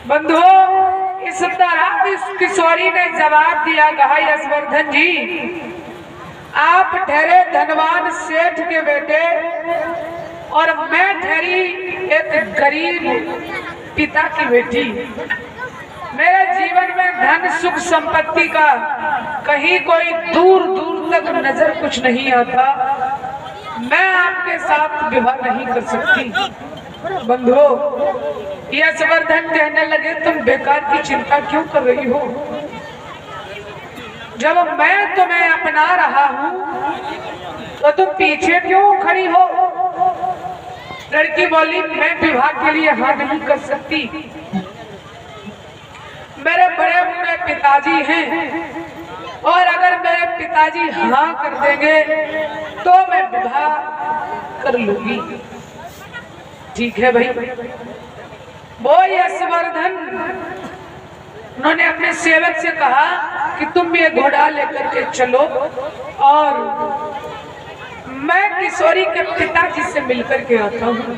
बंधुओं, इस तरह इस किशोरी ने जवाब दिया, कहा यशवर्धन जी, आप ठहरे धनवान सेठ के बेटे और मैं ठहरी एक गरीब पिता की बेटी। मेरे जीवन में धन सुख संपत्ति का कहीं कोई दूर दूर तक नजर कुछ नहीं आता। मैं आपके साथ विवाह नहीं कर सकती। बंधुओं, यशवर्धन कहने लगे, तुम बेकार की चिंता क्यों कर रही हो? जब मैं तुम्हें अपना रहा हूं तो तुम पीछे क्यों खड़ी हो? लड़की बोली, मैं विवाह के लिए हाँ नहीं कर सकती। मेरे बड़े बूढ़े पिताजी हैं और अगर मेरे पिताजी हाँ कर देंगे तो मैं विवाह कर लूंगी। ठीक है भाई। वो यशवर्धन, उन्होंने अपने सेवक से कहा कि तुम ये घोड़ा लेकर के चलो और मैं किशोरी के पिताजी से मिलकर के आता हूँ।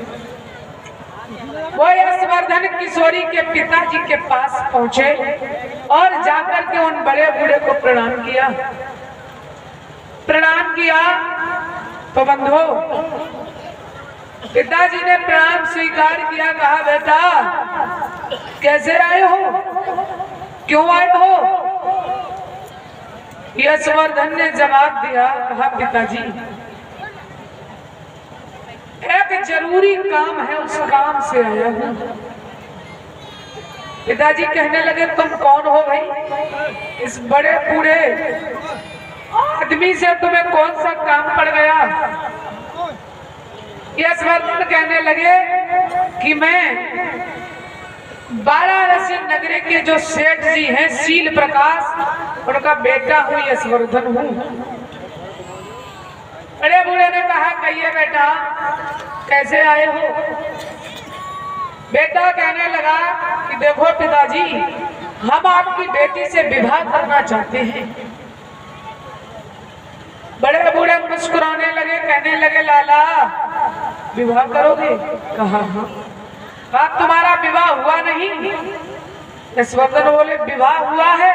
वो यशवर्धन किशोरी के पिताजी के पास पहुंचे और जाकर के उन बड़े बूढ़े को प्रणाम किया। प्रणाम किया तो बंधुओं, पिताजी ने प्रणाम स्वीकार किया। कहा, बेटा कैसे आए हो, क्यों आए हो? यशवर्धन ने जवाब दिया, कहा, पिताजी एक जरूरी काम है, उस काम से आया हूं। पिताजी कहने लगे, तुम कौन हो भाई? इस बड़े बूढ़े आदमी से तुम्हें कौन सा काम पड़ गया? यशवर्धन कहने लगे कि मैं वाराणसी नगर के जो सेठ जी हैं शील प्रकाश, उनका बेटा हूँ, यशवर्धन हूँ। बड़े बूढ़े ने कहा, कहिए बेटा कैसे आए हो? बेटा कहने लगा कि देखो पिताजी, हम आपकी बेटी से विवाह करना चाहते हैं। बड़े बूढ़े मुस्कुराने लगे, कहने लगे, लाला विवाह करोगे? कहा, हाँ। कहा, तुम्हारा विवाह हुआ नहीं? यशवर्धन बोले, विवाह हुआ है।